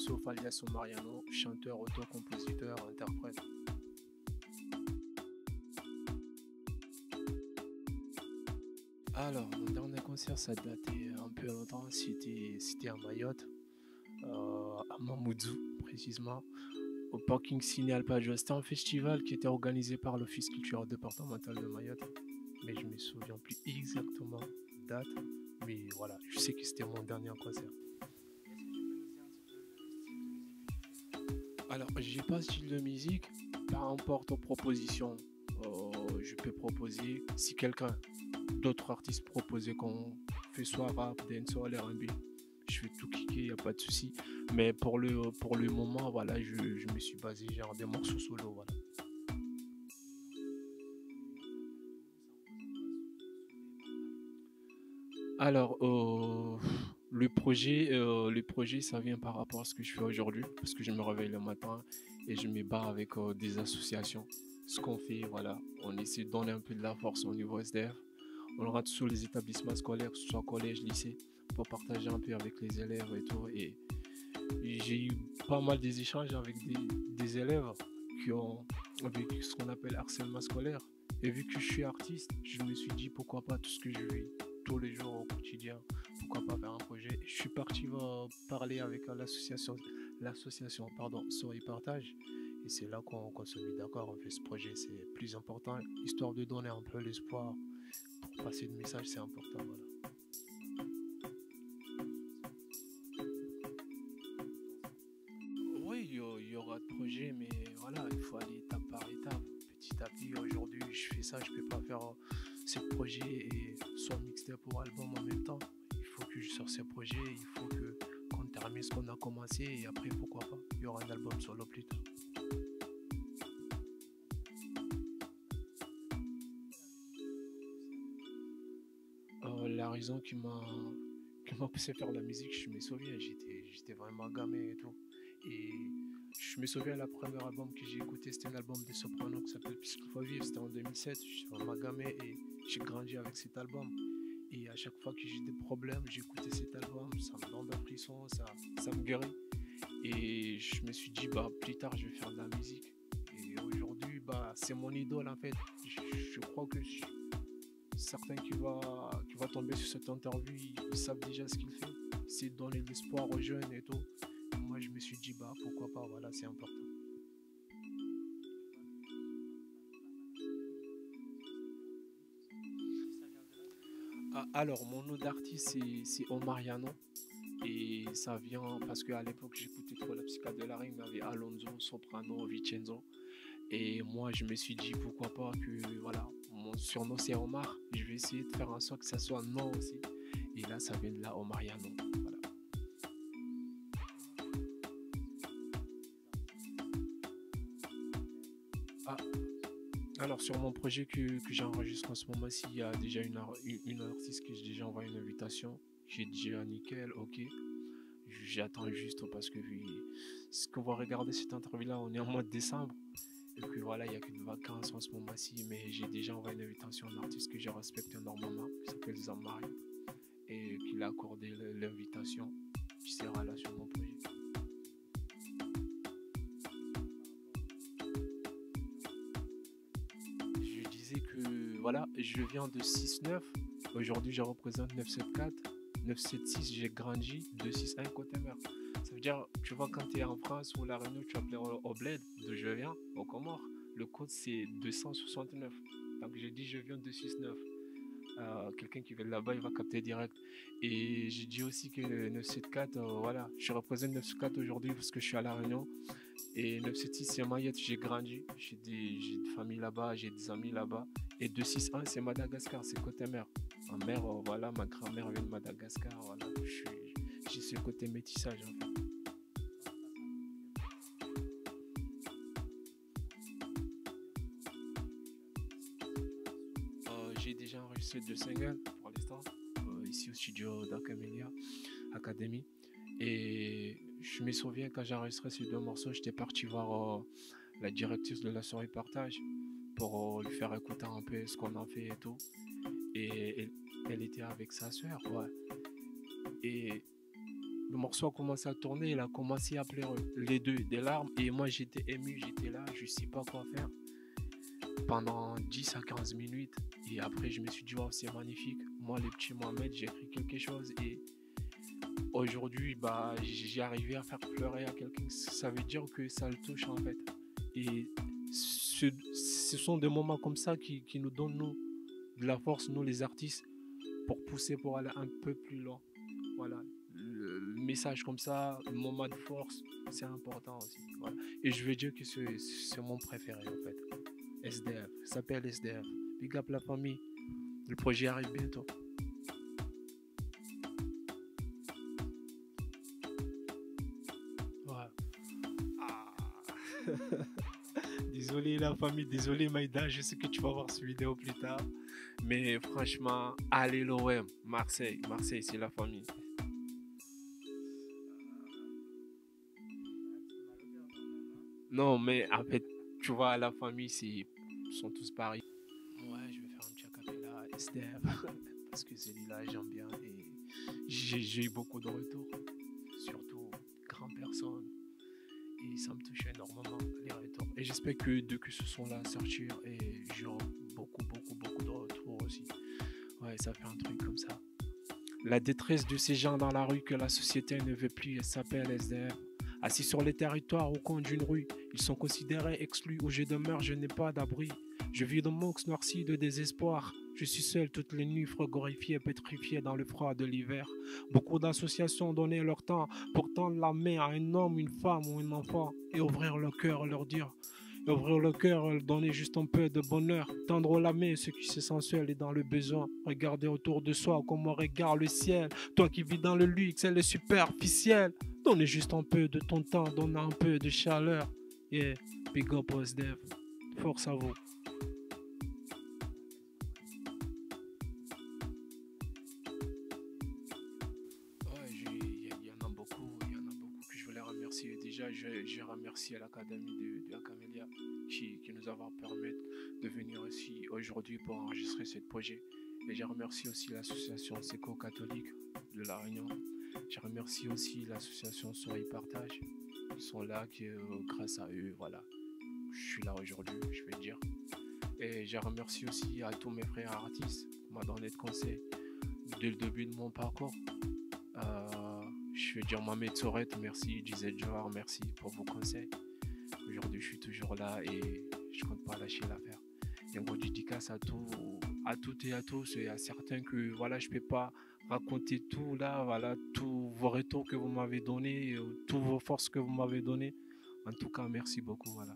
Youssouf alias Omariano, chanteur, auteur, compositeur, interprète. Alors, mon dernier concert, ça datait un peu longtemps, c'était à Mayotte, à Mamoudzou précisément, au parking Signal Pajo. C'était un festival qui était organisé par l'Office culturel départemental de Mayotte, mais je me souviens plus exactement date, mais voilà, je sais que c'était mon dernier concert. Alors, j'ai pas de style de musique, peu importe aux propositions, je peux proposer, si quelqu'un, d'autres artistes proposaient qu'on fait soit rap, dancehall, R&B, je fais tout kicker, y a pas de souci. Mais pour le moment, voilà, je me suis basé genre des morceaux solo, voilà. Alors, le projet, ça vient par rapport à ce que je fais aujourd'hui, parce que je me réveille le matin et je me bats avec des associations. Ce qu'on fait, voilà, on essaie de donner un peu de la force au niveau SDF. On le rate sur les établissements scolaires, que ce soit collège, lycée, pour partager un peu avec les élèves et tout. Et j'ai eu pas mal des échanges avec des élèves qui ont vécu ce qu'on appelle harcèlement scolaire. Et vu que je suis artiste, je me suis dit pourquoi pas tout ce que je vis tous les jours au quotidien, pourquoi pas faire un projet. Je suis parti parler avec l'association pardon, Souris Partage. Et c'est là qu'on s'est mis d'accord, on fait ce projet, c'est plus important, histoire de donner un peu l'espoir, pour passer le message, c'est important, voilà. Oui, il y aura de projets, mais voilà, il faut aller étape par étape. Petit à petit, aujourd'hui, je fais ça, je peux pas faire ces projets et soit mixtape ou album en même temps. Il faut que je sorte ces projets, il faut que qu'on termine ce qu'on a commencé et après, pourquoi pas, il y aura un album solo plus tard. La raison qui m'a poussé à faire la musique, je me souviens, j'étais vraiment gamin et tout. Et je me souviens, la première album que j'ai écouté, c'était un album de Soprano qui s'appelle Puisqu'il faut vivre, c'était en 2007. J'étais vraiment gamin et j'ai grandi avec cet album. Et à chaque fois que j'ai des problèmes, j'écoutais cet album, ça me donne des frissons, ça me guérit. Et je me suis dit, bah, plus tard, je vais faire de la musique. Et aujourd'hui, bah, c'est mon idole en fait. Je crois que certains qui va tomber sur cette interview, ils savent déjà ce qu'il fait. C'est donner de l'espoir aux jeunes et tout. Moi, je me suis dit, bah, pourquoi pas, voilà, c'est important. Ah, alors, mon nom d'artiste, c'est Omariano. Et ça vient parce qu'à l'époque, j'écoutais trop la psychiatre de la rime. Il y avait Alonso, Soprano, Vincenzo. Et moi, je me suis dit, pourquoi pas que, voilà, mon surnom c'est Omar. Je vais essayer de faire en sorte que ça soit non aussi. Et là, ça vient de là, Omariano. Voilà. Ah, alors, sur mon projet que j'enregistre en ce moment-ci, il y a déjà une artiste que j'ai déjà envoyé une invitation. J'ai dit à nickel, ok. J'attends juste parce que ce qu'on va regarder cette interview-là, on est en mois de décembre. Et puis voilà, il n'y a qu'une vacances en ce moment-ci, mais j'ai déjà envoyé une invitation à un artiste que je respecte énormément, qui s'appelle Zamari, et qui l'a accordé l'invitation, qui sera là sur mon projet. Je disais que voilà, je viens de 6-9. Aujourd'hui, je représente 974. 976, j'ai grandi. 261 côté mer. Ça veut dire, tu vois, quand tu es en France ou la Réunion, tu appelles au bled, d'où je viens, au Comores. Le code, c'est 269. Donc, j'ai dit, je viens de 269. Quelqu'un qui vient de là-bas, il va capter direct. Et j'ai dit aussi que 974, voilà, je représente 974 aujourd'hui parce que je suis à La Réunion. Et 976, c'est Mayotte, j'ai grandi, j'ai des familles là-bas, j'ai des amis là-bas. Et 261, c'est Madagascar, c'est côté mère. Ma mère, voilà, ma grand-mère vient de Madagascar, voilà, j'ai ce côté métissage en fait. J'ai déjà enregistré 2 singles pour l'instant, ici au studio d'Acamelia Academy. Et je me souviens quand j'ai enregistré ces deux morceaux, j'étais parti voir la directrice de la soirée partage pour lui faire écouter un peu ce qu'on a fait et tout. Et elle était avec sa sœur, ouais. Et Le morceau a commencé à tourner, il a commencé à pleurer. Les deux, des larmes. Et moi, j'étais ému, j'étais là, je sais pas quoi faire. Pendant 10 à 15 minutes. Et après, je me suis dit, wow, c'est magnifique. Moi, le petit Mohamed, j'ai écrit quelque chose. Et aujourd'hui, bah, j'ai arrivé à faire pleurer à quelqu'un. Ça veut dire que ça le touche, en fait. Et ce sont des moments comme ça qui nous donnent, nous, de la force, nous, les artistes, pour pousser, pour aller un peu plus loin. Voilà. Le message comme ça, le moment de force, c'est important aussi. Voilà. Et je veux dire que c'est mon préféré, en fait. SDF, ça s'appelle SDF. Big up la famille. Le projet arrive bientôt. Ouais. Ah. Désolé la famille, désolé Maïda, je sais que tu vas voir cette vidéo plus tard. Mais franchement, allez l'OM, Marseille, Marseille c'est la famille. Non mais en fait, tu vois, la famille sont tous pareils. Ouais, je vais faire un petit acapella SDF parce que celui-là j'aime bien et j'ai eu beaucoup de retours, surtout grandes personnes et ça me touche énormément les retours. Et j'espère que de que ce son-là sortir et j'aurai beaucoup de retours aussi. Ouais, ça fait un truc comme ça. La détresse de ces gens dans la rue que la société ne veut plus, elle s'appelle SDF. Assis sur les territoires au coin d'une rue, ils sont considérés exclus. Où je demeure, je n'ai pas d'abri. Je vis dans mon noirci de désespoir. Je suis seul toutes les nuits, frigorifié, pétrifié dans le froid de l'hiver. Beaucoup d'associations ont donné leur temps pour tendre la main à un homme, une femme ou un enfant et ouvrir le cœur et leur dire ouvrir le cœur, donner juste un peu de bonheur, tendre la main à ceux qui se sentent seuls et dans le besoin, regarder autour de soi comme on regarde le ciel, toi qui vis dans le luxe et le superficiel, donner juste un peu de ton temps, donner un peu de chaleur, yeah, big up aux dev, force à vous. Ouais, y en a beaucoup, il y en a beaucoup que je voulais remercier. Déjà, j'ai remercié l'Académie de la Camélia qui nous a permis de venir ici aujourd'hui pour enregistrer ce projet. Et j'ai remercié aussi l'association Seco Catholique de La Réunion. J'ai remercié aussi l'association Soleil Partage. Ils sont là, grâce à eux, voilà, je suis là aujourd'hui, je vais dire. Et j'ai remercié aussi à tous mes frères artistes qui m'ont donné de conseils dès le début de mon parcours. Je veux dire Mohamed Soret, merci, Gisèle Johar, merci pour vos conseils. Aujourd'hui, je suis toujours là et je compte pas lâcher l'affaire. Et un gros dédicace à toutes et à tous et à certains que voilà, je peux pas raconter tout là, voilà, tous vos retours que vous m'avez donnés, toutes vos forces que vous m'avez données. En tout cas, merci beaucoup, voilà.